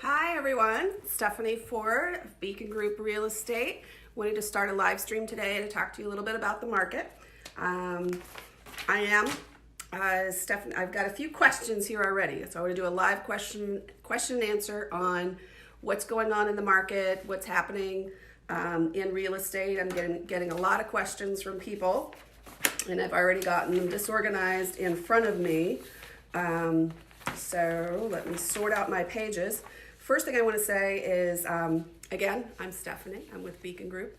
Hi everyone, Stephanie Ford of Beacon Group Real Estate. Wanted to start a live stream today to talk to you a little bit about the market. Stephanie. I've got a few questions here already, so I want to do a live question and answer on what's going on in the market, what's happening in real estate. I'm getting a lot of questions from people, and I've already gotten them disorganized in front of me. So let me sort out my pages. First thing I want to say is, again, I'm Stephanie. I'm with Beacon Group.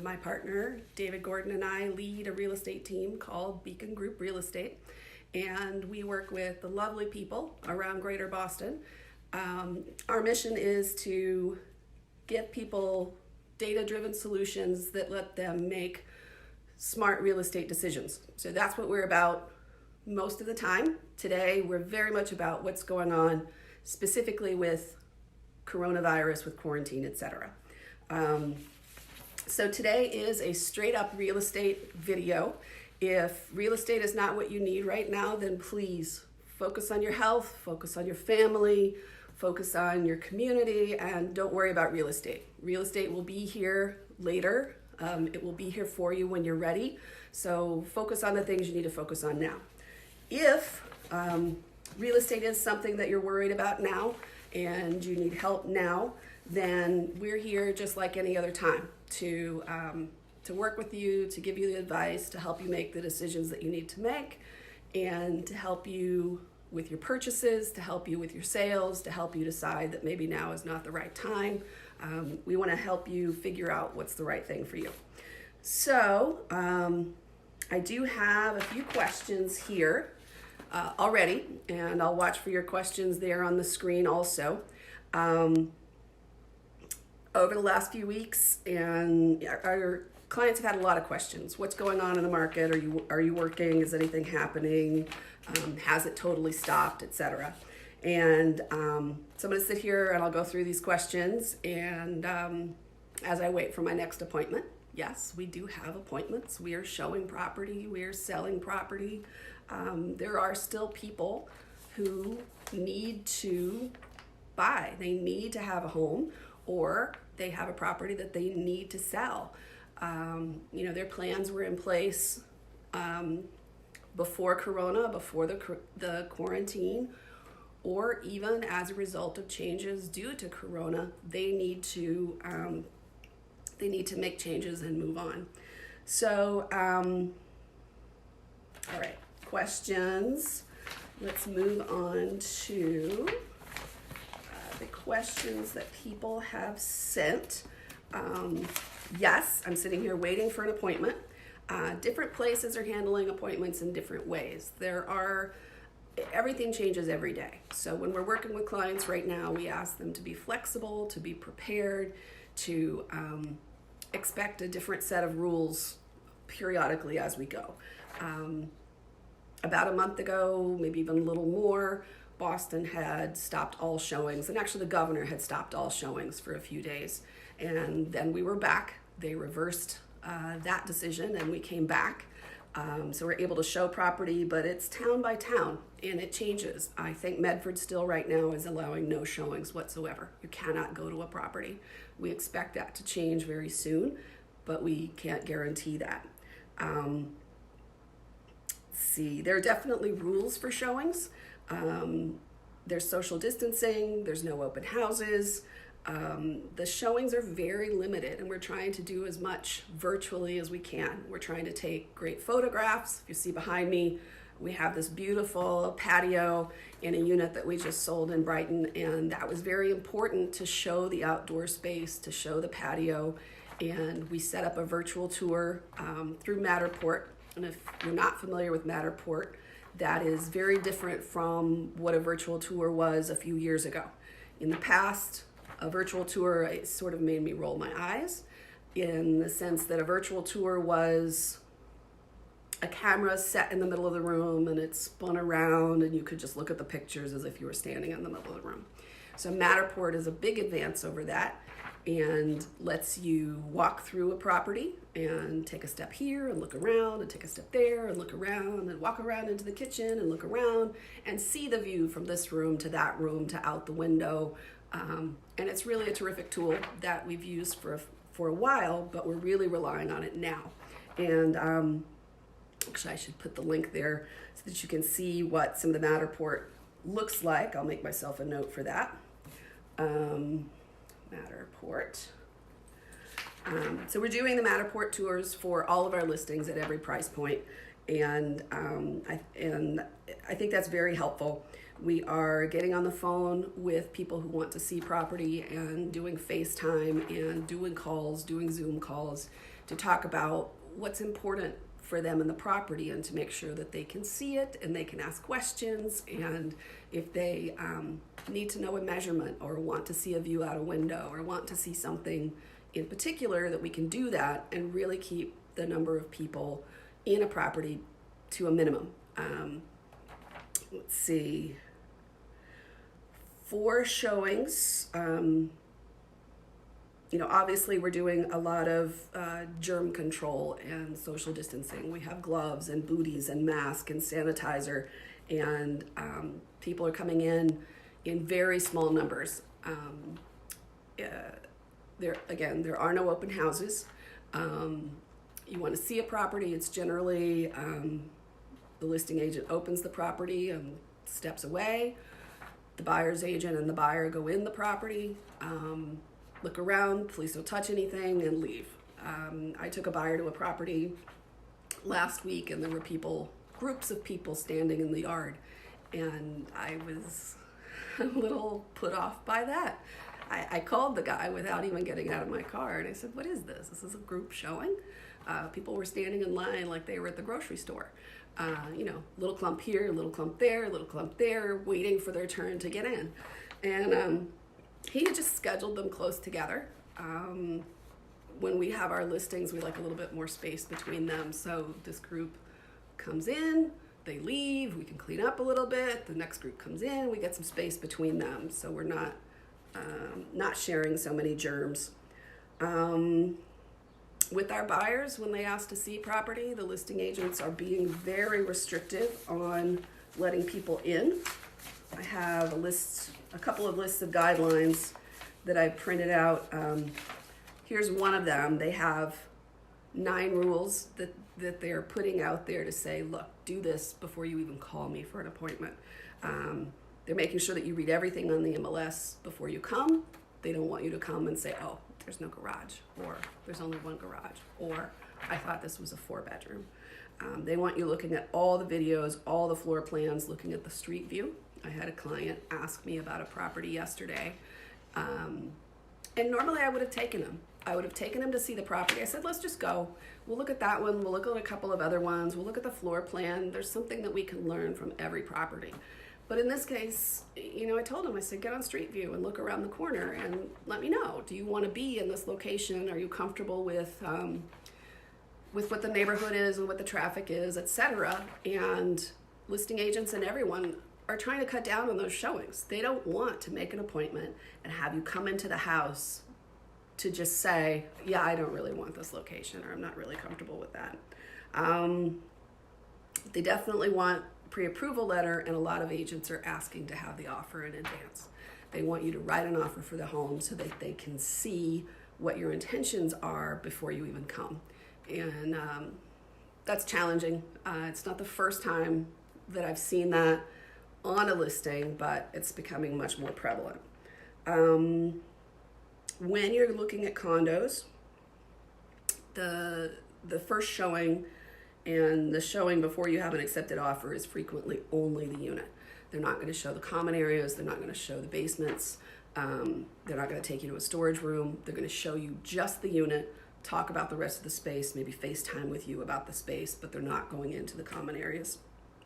My partner, David Gordon, and I lead a real estate team called Beacon Group Real Estate. And we work with the lovely people around Greater Boston. Our mission is to give people data-driven solutions that let them make smart real estate decisions. So that's what we're about most of the time. Today, we're very much about what's going on specifically with coronavirus, with quarantine, etc. So today is a straight up real estate video. If real estate is not what you need right now, then please focus on your health, focus on your family, focus on your community, and don't worry about real estate. Real estate will be here later. It will be here for you when you're ready. So focus on the things you need to focus on now. If real estate is something that you're worried about now and you need help now, then we're here just like any other time to work with you, to give you the advice, to help you make the decisions that you need to make, and to help you with your purchases, to help you with your sales, to help you decide that maybe now is not the right time. We want to help you figure out what's the right thing for you. So I do have a few questions here already, and I'll watch for your questions there on the screen also. Over the last few weeks, and our clients have had a lot of questions. What's going on in the market? Are you working? Is anything happening? Has it totally stopped, etc.? And so I'm going to sit here and I'll go through these questions, and as I wait for my next appointment. Yes, we do have appointments. We are showing property. We are selling property. There are still people who need to buy. They need to have a home, or they have a property that they need to sell. Their plans were in place before Corona, before the quarantine, or even as a result of changes due to Corona. They need to make changes and move on. So, all right, questions. Let's move on to the questions that people have sent. Yes, I'm sitting here waiting for an appointment. Different places are handling appointments in different ways. Everything changes every day. So when we're working with clients right now, we ask them to be flexible, to be prepared, to expect a different set of rules periodically as we go. About a month ago, maybe even a little more, Boston had stopped all showings, and actually the governor had stopped all showings for a few days. And then we were back. They reversed that decision, and we came back. So we're able to show property, but it's town by town, and it changes. I think Medford still right now is allowing no showings whatsoever. You cannot go to a property. We expect that to change very soon, but we can't guarantee that. There are definitely rules for showings. There's social distancing, there's no open houses. The showings are very limited, and we're trying to do as much virtually as we can. We're trying to take great photographs. If you see behind me, we have this beautiful patio in a unit that we just sold in Brighton, and that was very important to show the outdoor space, to show the patio, and we set up a virtual tour through Matterport. And if you're not familiar with Matterport, that is very different from what a virtual tour was a few years ago. In the past, a virtual tour, it sort of made me roll my eyes, in the sense that a virtual tour was a camera set in the middle of the room and it spun around and you could just look at the pictures as if you were standing in the middle of the room. So Matterport is a big advance over that and lets you walk through a property and take a step here and look around and take a step there and look around and walk around into the kitchen and look around and see the view from this room to that room to out the window. And it's really a terrific tool that we've used for a while, but we're really relying on it now. And actually, I should put the link there so that you can see what some of the Matterport looks like. I'll make myself a note for that. Matterport. So we're doing the Matterport tours for all of our listings at every price point, and I think that's very helpful. We are getting on the phone with people who want to see property and doing FaceTime and doing calls, doing Zoom calls to talk about what's important for them in the property and to make sure that they can see it and they can ask questions. And if they need to know a measurement or want to see a view out a window or want to see something in particular, that we can do that and really keep the number of people in a property to a minimum. Let's see. For showings, obviously we're doing a lot of germ control and social distancing. We have gloves and booties and mask and sanitizer, and people are coming in very small numbers. There are no open houses. You want to see a property, it's generally the listing agent opens the property and steps away. The buyer's agent and the buyer go in the property, look around, please don't touch anything, and leave. I took a buyer to a property last week, and there were groups of people standing in the yard, and I was a little put off by that. I called the guy without even getting out of my car, and I said, "What is this? This is a group showing?" People were standing in line like they were at the grocery store. Little clump here, little clump there, waiting for their turn to get in. And he had just scheduled them close together. When we have our listings, we like a little bit more space between them. So this group comes in, they leave, we can clean up a little bit. The next group comes in, we get some space between them. So we're not sharing so many germs. With our buyers, when they ask to see property, the listing agents are being very restrictive on letting people in. I have a couple of lists of guidelines that I printed out. Here's one of them. They have 9 rules that they're putting out there to say, look, do this before you even call me for an appointment. They're making sure that you read everything on the MLS before you come. They don't want you to come and say, oh, there's no garage, or there's only one garage, or I thought this was a 4-bedroom. They want you looking at all the videos, all the floor plans, looking at the street view. I had a client ask me about a property yesterday, and normally I would have taken him. I would have taken him to see the property. I said, let's just go. We'll look at that one. We'll look at a couple of other ones. We'll look at the floor plan. There's something that we can learn from every property. But in this case, I told him, I said, get on Street View and look around the corner and let me know. Do you want to be in this location? Are you comfortable with what the neighborhood is and what the traffic is, etc.? And listing agents and everyone are trying to cut down on those showings. They don't want to make an appointment and have you come into the house to just say, yeah, I don't really want this location, or I'm not really comfortable with that. They definitely want pre-approval letter, and a lot of agents are asking to have the offer in advance. They want you to write an offer for the home so that they can see what your intentions are before you even come. And that's challenging. It's not the first time that I've seen that on a listing, but it's becoming much more prevalent. When you're looking at condos, the first showing and the showing before you have an accepted offer is frequently only the unit. They're not going to show the common areas. They're not going to show the basements. They're not going to take you to a storage room. They're going to show you just the unit, talk about the rest of the space, maybe FaceTime with you about the space, but they're not going into the common areas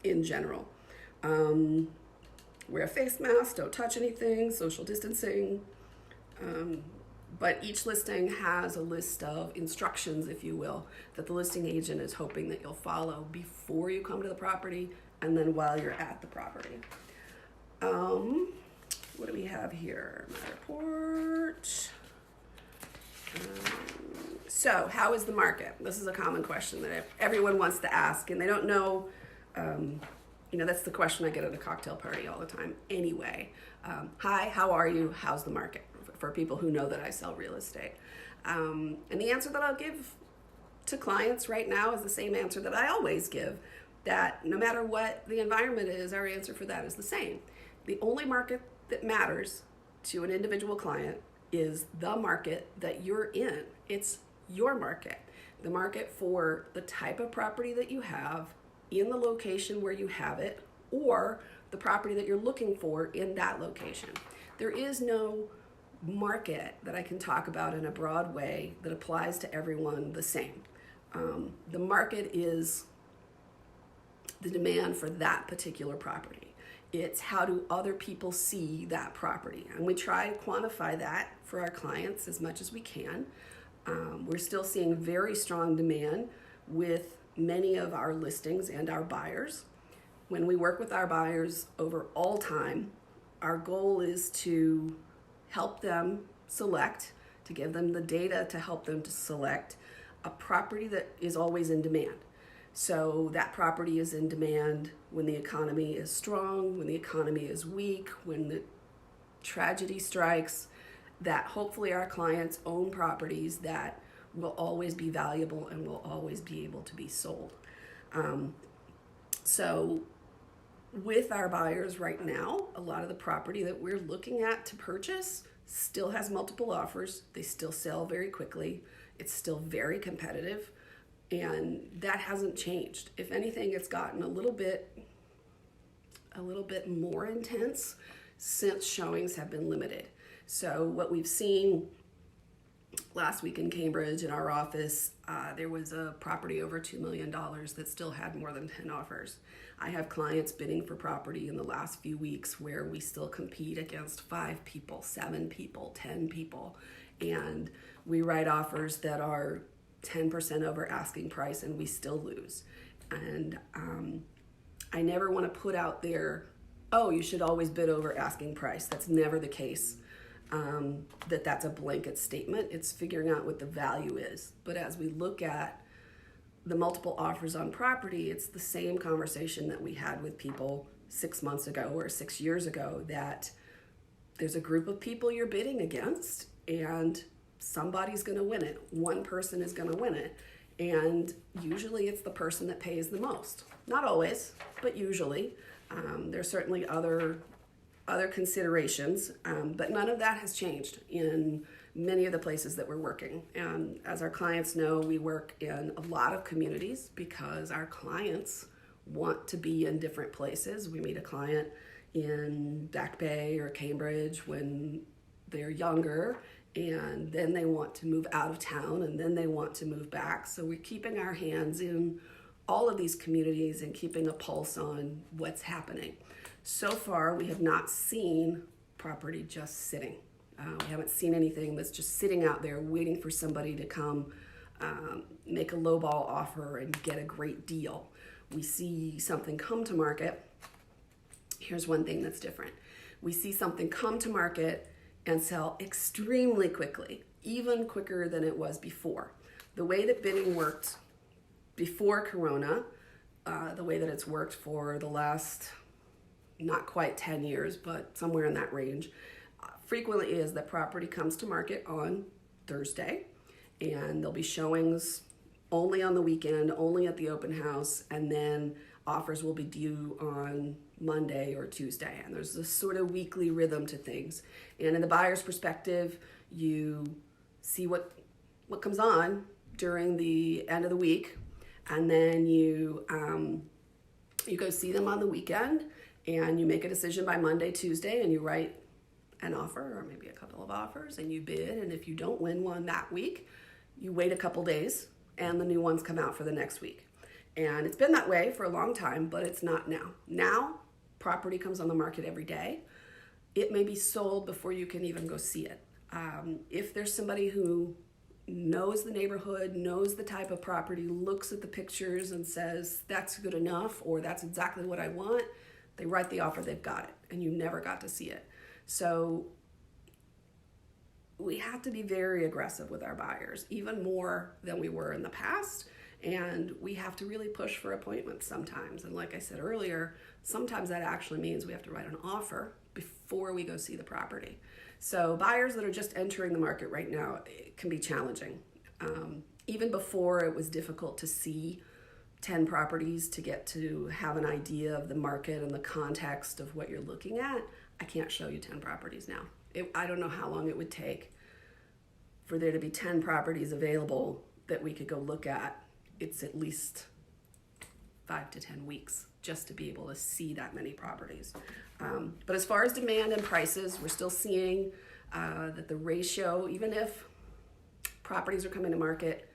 in general. Wear a face mask, don't touch anything, social distancing. But each listing has a list of instructions, if you will, that the listing agent is hoping that you'll follow before you come to the property and then while you're at the property. What do we have here? Matterport. So how is the market? This is a common question that everyone wants to ask, and they don't know. That's the question I get at a cocktail party all the time anyway. Hi, how are you? How's the market? For people who know that I sell real estate. And the answer that I'll give to clients right now is the same answer that I always give, that no matter what the environment is, our answer for that is the same. The only market that matters to an individual client is the market that you're in. It's your market. The market for the type of property that you have in the location where you have it, or the property that you're looking for in that location. There is no market that I can talk about in a broad way that applies to everyone the same. The market is the demand for that particular property. It's how do other people see that property. And we try to quantify that for our clients as much as we can. We're still seeing very strong demand with many of our listings and our buyers. When we work with our buyers over all time, our goal is to help them select, to give them the data to help them to select a property that is always in demand. So that property is in demand when the economy is strong, when the economy is weak, when the tragedy strikes, that hopefully our clients own properties that will always be valuable and will always be able to be sold. So with our buyers right now, a lot of the property that we're looking at to purchase still has multiple offers. They still sell very quickly. It's still very competitive, and that hasn't changed. If anything, it's gotten a little bit more intense since showings have been limited. So what we've seen last week in Cambridge in our office, there was a property over $2 million that still had more than 10 offers. I have clients bidding for property in the last few weeks where we still compete against 5 people, 7 people, 10 people, and we write offers that are 10% over asking price and we still lose. And I never want to put out there, oh, you should always bid over asking price. That's never the case. That's a blanket statement. It's figuring out what the value is. But as we look at the multiple offers on property, it's the same conversation that we had with people 6 months ago or 6 years ago, that there's a group of people you're bidding against and somebody's going to win it. One person is going to win it. And usually it's the person that pays the most. Not always, but usually. There's certainly other considerations, but none of that has changed in many of the places that we're working. And as our clients know, we work in a lot of communities because our clients want to be in different places. We meet a client in Back Bay or Cambridge when they're younger, and then they want to move out of town, and then they want to move back. So we're keeping our hands in all of these communities and keeping a pulse on what's happening. So far, we have not seen property just sitting. We haven't seen anything that's just sitting out there waiting for somebody to come make a lowball offer and get a great deal. We see something come to market. Here's one thing that's different. We see something come to market and sell extremely quickly, even quicker than it was before. The way that bidding worked before Corona, the way that it's worked for the last not quite 10 years, but somewhere in that range, frequently is that property comes to market on Thursday, and there'll be showings only on the weekend, only at the open house, and then offers will be due on Monday or Tuesday. And there's this sort of weekly rhythm to things. And in the buyer's perspective, you see what comes on during the end of the week, and then you go see them on the weekend, and you make a decision by Monday, Tuesday, and you write an offer or maybe a couple of offers, and you bid. And if you don't win one that week, you wait a couple days and the new ones come out for the next week. And it's been that way for a long time, but it's not now. Now, property comes on the market every day. It may be sold before you can even go see it. If there's somebody who knows the neighborhood, knows the type of property, looks at the pictures and says, that's good enough, or that's exactly what I want, they write the offer, they've got it, and you never got to see it. So we have to be very aggressive with our buyers, even more than we were in the past. And we have to really push for appointments sometimes. And like I said earlier, sometimes that actually means we have to write an offer before before we go see the property. So buyers that are just entering the market right now, it can be challenging. Even before, it was difficult to see 10 properties to get to have an idea of the market and the context of what you're looking at. I can't show you 10 properties now. I don't know how long it would take for there to be 10 properties available that we could go look at. It's at least 5 to 10 weeks just to be able to see that many properties. But as far as demand and prices, we're still seeing that the ratio, even if properties are coming to market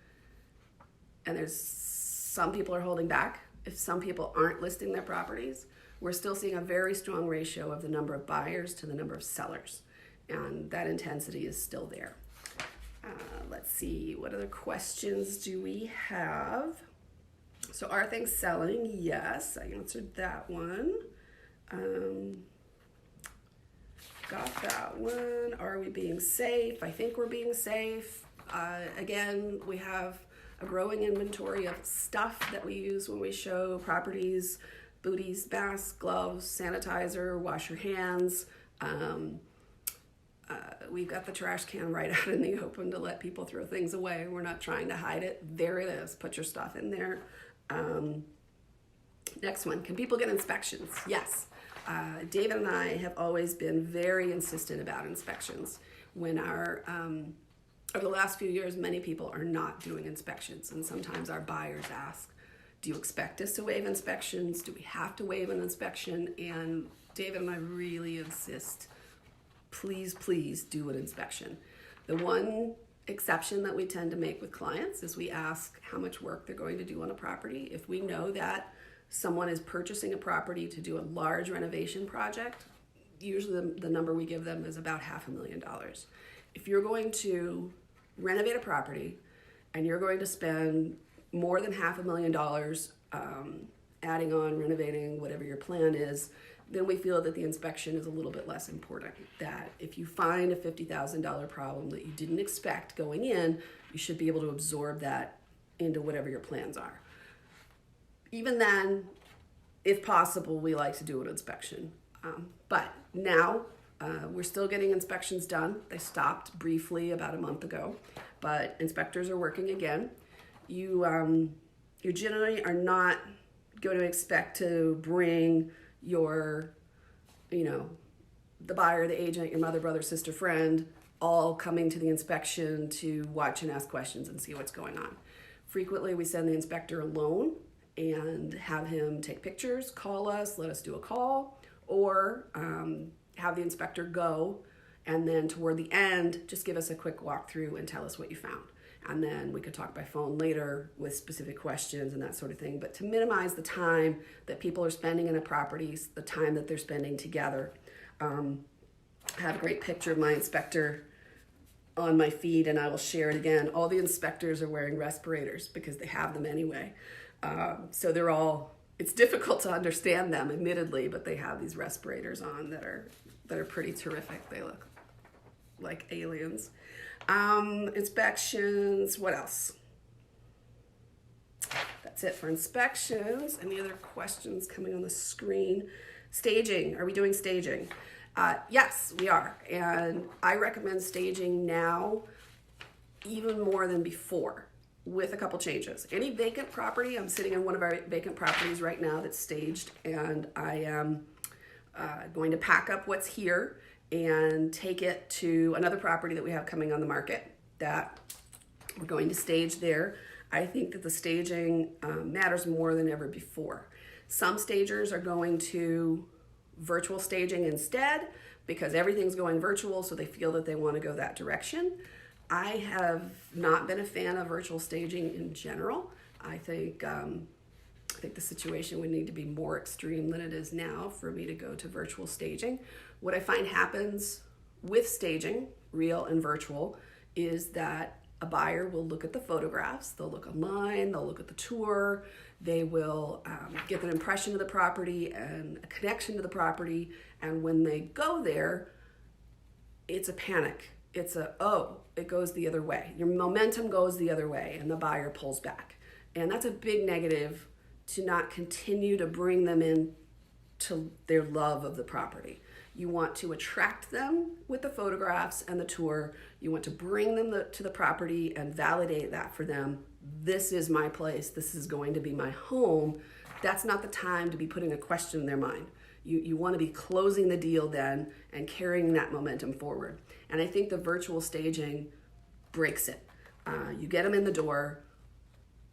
and there's some people are holding back, if some people aren't listing their properties, we're still seeing a very strong ratio of the number of buyers to the number of sellers. And that intensity is still there. Let's see, what other questions do we have? So are things selling? Yes, I answered that one. Got that one. Are we being safe? I think we're being safe. Again, we have a growing inventory of stuff that we use when we show properties: booties, masks, gloves, sanitizer, wash your hands. We've got the trash can right out in the open to let people throw things away. We're not trying to hide it. There it is. Put your stuff in there. Next one, can people get inspections? Yes. David and I have always been very insistent about inspections. When over the last few years, many people are not doing inspections, and sometimes our buyers ask, do you expect us to waive inspections? Do we have to waive an inspection? And David and I really insist, please, please do an inspection. The one exception that we tend to make with clients is we ask how much work they're going to do on a property. If we know that someone is purchasing a property to do a large renovation project, usually the number we give them is about $500,000. If you're going to renovate a property and you're going to spend more than $500,000 adding on, renovating, whatever your plan is, then we feel that the inspection is a little bit less important. That if you find a $50,000 problem that you didn't expect going in, you should be able to absorb that into whatever your plans are. Even then, if possible, we like to do an inspection. But now, we're still getting inspections done. They stopped briefly about a month ago, but inspectors are working again. You generally are not going to expect to bring your, the buyer, the agent, your mother, brother, sister, friend, all coming to the inspection to watch and ask questions and see what's going on. Frequently, we send the inspector alone and have him take pictures, call us, let us do a call, or have the inspector go, and then toward the end, just give us a quick walkthrough and tell us what you found. And then we could talk by phone later with specific questions and that sort of thing. But to minimize the time that people are spending in a property, the time that they're spending together, I have a great picture of my inspector on my feed, and I will share it again. All the inspectors are wearing respirators because they have them anyway. So they're all, it's difficult to understand them, admittedly, but they have these respirators on that are pretty terrific. They look like aliens. Inspections, what else? That's it for inspections. Any other questions coming on the screen? Staging, are we doing staging? Yes, we are. And I recommend staging now even more than before, with a couple changes. Any vacant property, I'm sitting in one of our vacant properties right now that's staged, and I am going to pack up what's here and take it to another property that we have coming on the market that we're going to stage there. I think that the staging matters more than ever before. Some stagers are going to virtual staging instead because everything's going virtual, so they feel that they want to go that direction. I have not been a fan of virtual staging in general. I think the situation would need to be more extreme than it is now for me to go to virtual staging. What I find happens with staging, real and virtual, is that a buyer will look at the photographs, they'll look online, they'll look at the tour, they will get an impression of the property and a connection to the property, and when they go there, it's a panic. It's it goes the other way. Your momentum goes the other way and the buyer pulls back. And that's a big negative, to not continue to bring them in to their love of the property. You want to attract them with the photographs and the tour. You want to bring them to the property and validate that for them. This is my place. This is going to be my home. That's not the time to be putting a question in their mind. You want to be closing the deal then and carrying that momentum forward. And I think the virtual staging breaks it. You get them in the door.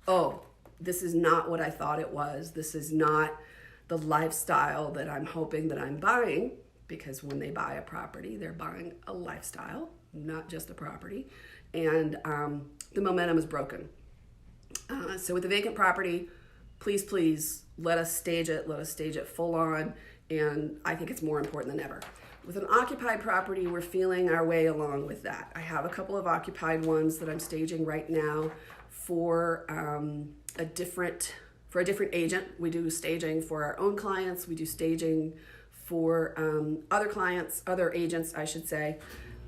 Oh, this is not what I thought it was. This is not the lifestyle that I'm hoping that I'm buying, because when they buy a property, they're buying a lifestyle, not just a property. And the momentum is broken. So with the vacant property, please let us stage it. Let us stage it full on. And I think it's more important than ever. With an occupied property, we're feeling our way along with that. I have a couple of occupied ones that I'm staging right now for a different agent. We do staging for our own clients. We do staging for other agents, I should say.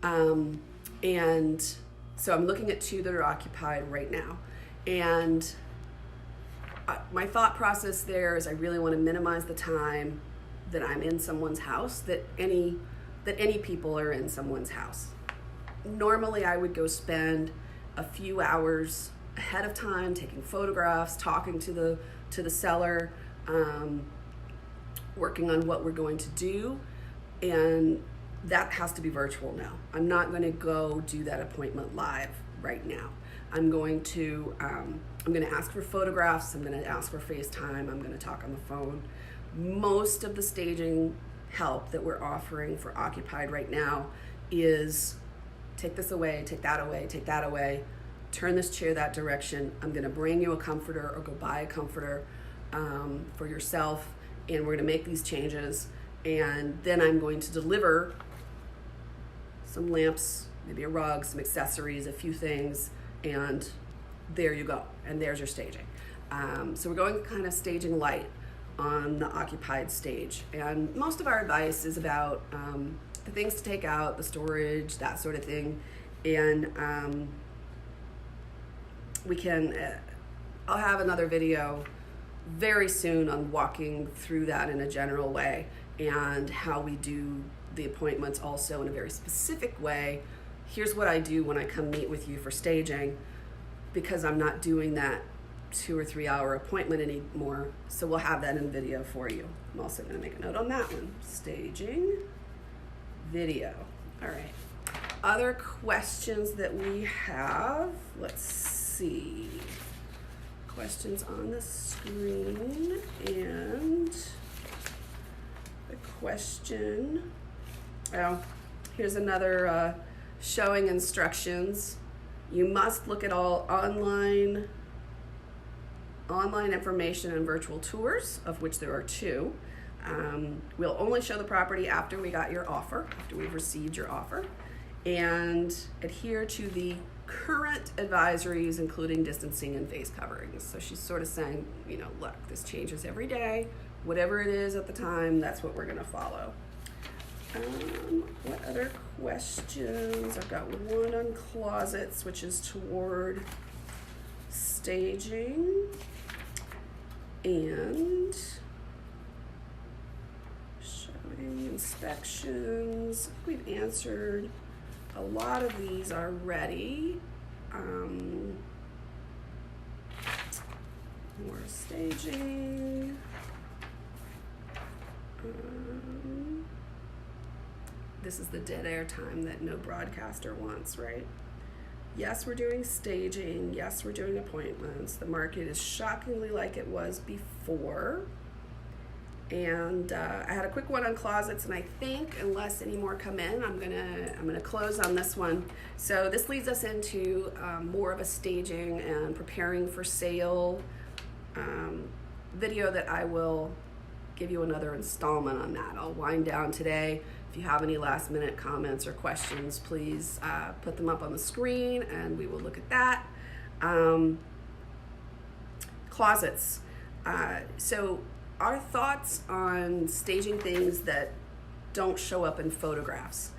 And so I'm looking at 2 that are occupied right now. And my thought process there is I really want to minimize the time that I'm in someone's house, that any people are in someone's house. Normally I would go spend a few hours ahead of time taking photographs, talking to the seller, working on what we're going to do, and that has to be virtual now. I'm not going to go do that appointment live right now. I'm going to ask for photographs. I'm going to ask for FaceTime. I'm going to talk on the phone. Most of the staging help that we're offering for occupied right now is take this away, take that away, take that away, turn this chair that direction. I'm going to bring you a comforter or go buy a comforter for yourself, and we're going to make these changes, and then I'm going to deliver some lamps, maybe a rug, some accessories, a few things, and there you go, and there's your staging. So we're going kind of staging light on the occupied stage, and most of our advice is about the things to take out, the storage, that sort of thing, and I'll have another video very soon on walking through that in a general way, and how we do the appointments also in a very specific way. Here's what I do when I come meet with you for staging, because I'm not doing that 2 or 3 hour appointment anymore. So we'll have that in video for you. I'm also going to make a note on that one. Staging video. All right. Other questions that we have. Let's see. Questions on the screen, and the question. Oh, here's another showing instructions. You must look at all online information and virtual tours, of which there are 2. We'll only show the property after we got your offer, after we've received your offer, and adhere to the current advisories, including distancing and face coverings. So she's sort of saying, look, this changes every day. Whatever it is at the time, that's what we're going to follow. What other questions? I've got one on closets, which is toward staging, and showing inspections. We've answered a lot of these already. More staging. This is the dead air time that no broadcaster wants, right? Yes, we're doing staging. Yes, we're doing appointments. The market is shockingly like it was before. And I had a quick one on closets, and I think unless any more come in, I'm gonna close on this one. So this leads us into more of a staging and preparing for sale video that I will give you another installment on that. I'll wind down today. If you have any last minute comments or questions, please put them up on the screen and we will look at that. Closets. So our thoughts on staging things that don't show up in photographs.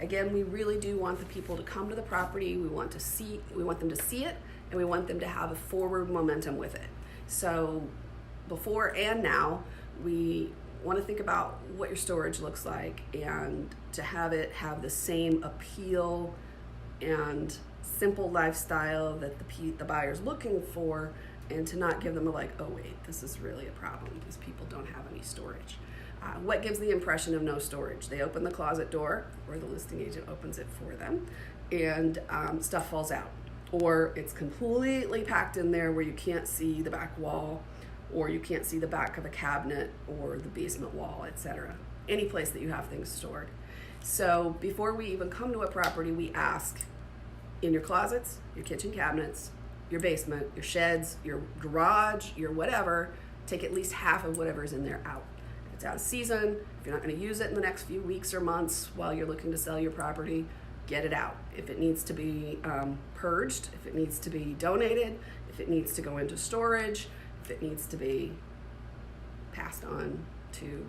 Again, we really do want the people to come to the property. We want them to see it, and we want them to have a forward momentum with it. So before and now, we want to think about what your storage looks like, and to have it have the same appeal and simple lifestyle that the buyer's looking for, and to not give them a like, oh wait, this is really a problem. These people don't have any storage. What gives the impression of no storage? They open the closet door, or the listing agent opens it for them, and stuff falls out. Or it's completely packed in there where you can't see the back wall, or you can't see the back of a cabinet or the basement wall, etc. Any place that you have things stored. So before we even come to a property, we ask, in your closets, your kitchen cabinets, your basement, your sheds, your garage, your whatever, take at least half of whatever's in there out. If it's out of season, if you're not going to use it in the next few weeks or months while you're looking to sell your property, get it out. If it needs to be purged, if it needs to be donated, if it needs to go into storage, if it needs to be passed on to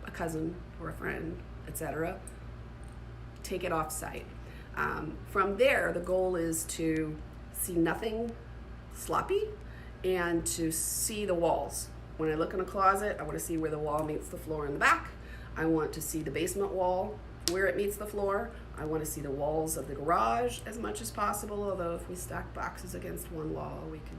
a cousin or a friend, etc., take it off site. From there, the goal is to see nothing sloppy and to see the walls. When I look in a closet, I want to see where the wall meets the floor in the back. I want to see the basement wall where it meets the floor. I want to see the walls of the garage as much as possible, although if we stack boxes against one wall, we could,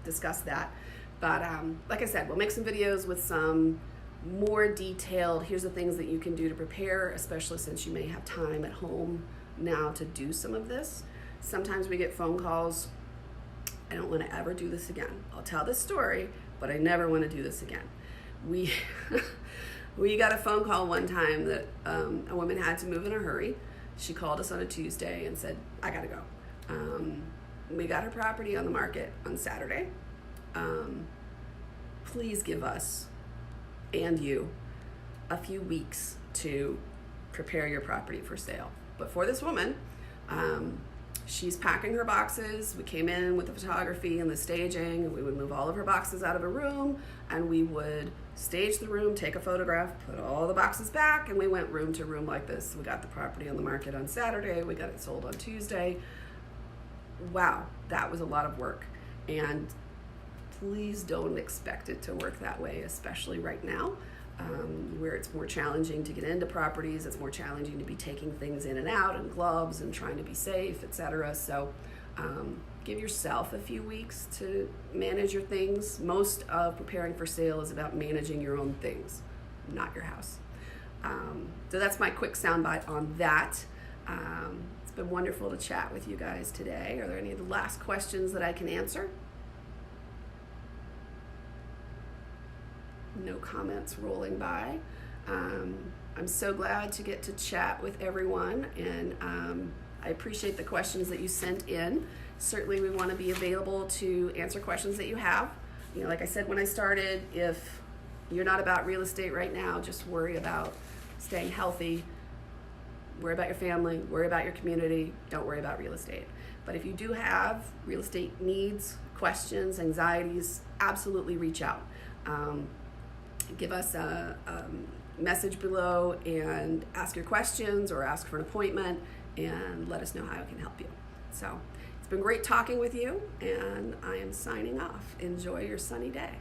discuss that. But like I said, we'll make some videos with some more detailed, here's the things that you can do to prepare, especially since you may have time at home now to do some of this. Sometimes we get phone calls, I don't want to ever do this again. I'll tell this story, but I never want to do this again. We got a phone call one time that a woman had to move in a hurry. She called us on a Tuesday and said, I gotta go. We got her property on the market on Saturday. Please give us and you a few weeks to prepare your property for sale. But for this woman, she's packing her boxes. We came in with the photography and the staging, and we would move all of her boxes out of a room, and we would stage the room, take a photograph, put all the boxes back, and we went room to room like this. We got the property on the market on Saturday. We got it sold on Tuesday. Wow, that was a lot of work. And please don't expect it to work that way, especially right now, where it's more challenging to get into properties. It's more challenging to be taking things in and out, and gloves, and trying to be safe, etc. So give yourself a few weeks to manage your things. Most of preparing for sale is about managing your own things, not your house. So that's my quick soundbite on that. It's been wonderful to chat with you guys today. Are there any last questions that I can answer? No comments rolling by. I'm so glad to get to chat with everyone, and I appreciate the questions that you sent in. Certainly we want to be available to answer questions that you have. Like I said when I started, if you're not about real estate right now, just worry about staying healthy, worry about your family, worry about your community, don't worry about real estate. But if you do have real estate needs, questions, anxieties, absolutely reach out. Give us a message below and ask your questions, or ask for an appointment, and let us know how I can help you. So it's been great talking with you, and I am signing off. Enjoy your sunny day.